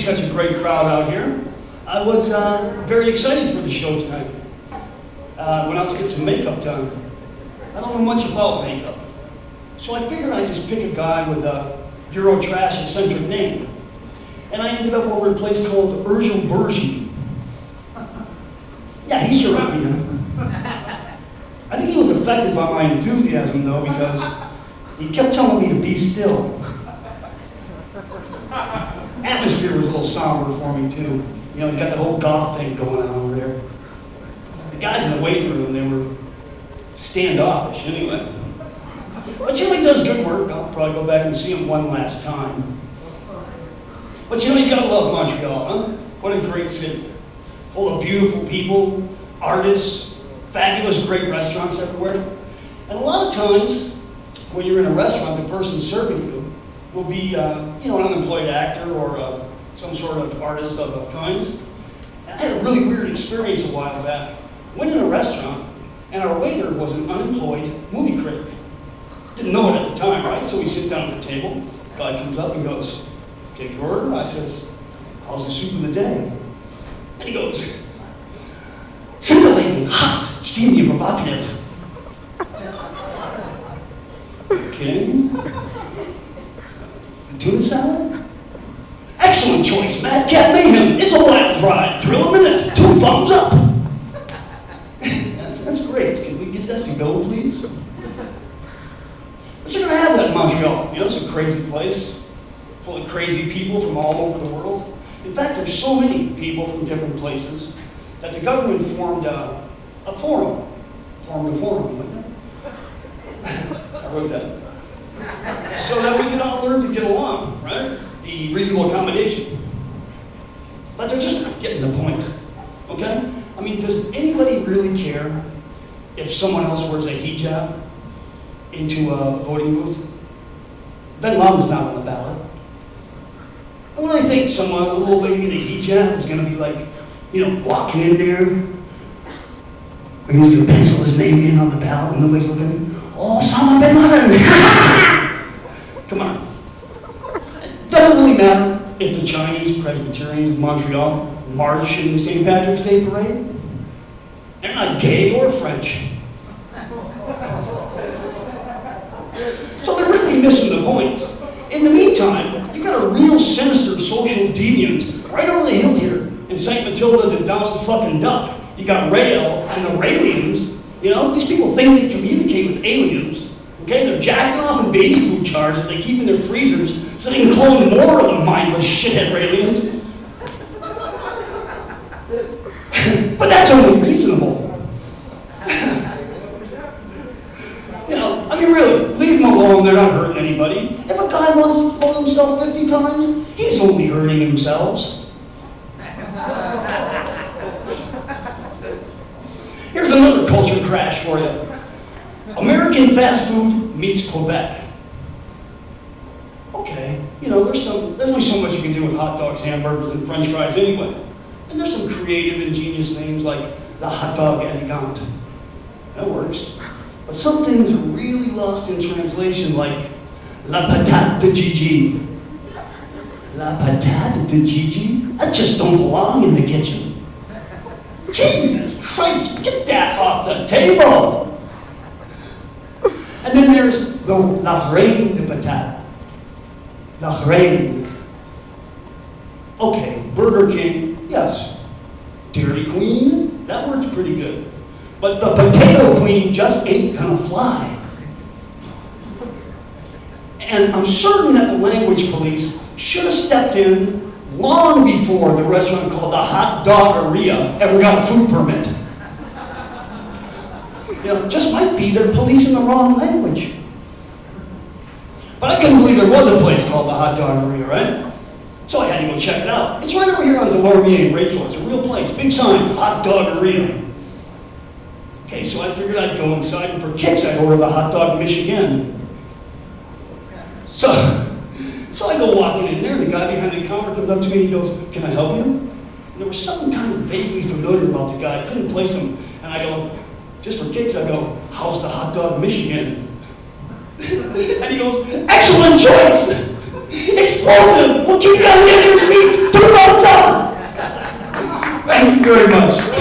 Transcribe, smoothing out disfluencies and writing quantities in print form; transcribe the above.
such a great crowd out here. I was very excited for the show tonight. Went out to get some makeup done. I don't know much about makeup, so I figured I'd just pick a guy with a Eurotrash-eccentric name. And I ended up over at a place called Urgel Bergy. Yeah, he's European. I think he was affected by my enthusiasm, though, because he kept telling me to be still. Atmosphere was a little somber for me, too. You know, you got the whole goth thing going on over there. The guys in the waiting room, they were standoffish anyway. But you know, he does good work. I'll probably go back and see him one last time. But you know, you gotta love Montreal, huh? What a great city. Full of beautiful people, artists, fabulous, great restaurants everywhere. And a lot of times, when you're in a restaurant, the person serving you will be, you know, an unemployed actor or some sort of artist of a kind. And I had a really weird experience a while back. Went in a restaurant, and our waiter was an unemployed movie critic. Didn't know it at the time, right? So we sit down at the table. Guy comes up and goes, "Take your order." I says, "How's the soup of the day?" And he goes, "Scintillating, hot, steamy, and provocative." Okay. Tuna salad? Excellent choice, madcap mayhem. It's a wild ride. Thrill a minute. 2 thumbs up. That's great. Can we get that to go, please? But you're gonna have that in Montreal. You know, it's a crazy place, full of crazy people from all over the world. In fact, there's so many people from different places that the government formed a forum. Formed a forum, like that. I wrote that. So that we can all learn to get along, right? The reasonable accommodation. But they're just not getting the point, okay? I mean, does anybody really care if someone else wears a hijab into a voting booth? Ben Laden's not on the ballot. And when I think some little lady in a hijab is going to be like, you know, walking in there, and he's going to pencil his name in on the ballot, and nobody's looking. Oh, Osama bin Laden! Come on. It doesn't really matter if the Chinese Presbyterians of Montreal march in the St. Patrick's Day parade. They're not gay or French. So they're really missing the point. In the meantime, you got a real sinister social deviant right over the hill here in St. Matilda to Donald fucking Duck. You got Rail and the Raelians. You know, these people think they communicate with aliens. Okay, they're jacking off in baby food jars that they keep in their freezers so they can clone more of the mindless shithead Raelians. But that's only reasonable. You know, I mean, really, leave them alone. They're not hurting anybody. If a guy wants to blow himself 50 times, he's only hurting himself. Here's another culture crash for you. American fast food meets Quebec. Okay, you know, there's only so much you can do with hot dogs, hamburgers, and french fries anyway. And there's some creative, ingenious names like the hot dog elegant. That works. But some things are really lost in translation, like la patate de Gigi. La patate de Gigi? That just don't belong in the kitchen. Jesus Christ, get that off the table! And then there's the la reine de patate. La reine. Okay, Burger King, yes. Dairy Queen, that works pretty good. But the potato queen just ain't gonna fly. And I'm certain that the language police should have stepped in long before the restaurant called the Hot Doggeria ever got a food permit. You know, just might be they're policing the wrong language. But I couldn't believe there was a place called the Hot Doggeria, right? So I had to go check it out. It's right over here on Delormier and Rachel. It's a real place. Big sign, Hot Doggeria. Okay, so I figured I'd go inside, and for kicks I'd order the hot dog Michigan. So I go walking in there, the guy behind the counter comes up to me and he goes, "Can I help you?" And there was something kind of vaguely familiar about the guy. I couldn't place him. And I go, just for kicks, I go, "How's the hot dog Michigan?" And he goes, "Excellent choice! Explosive! We'll keep you on the edge of your seat! 2 very much.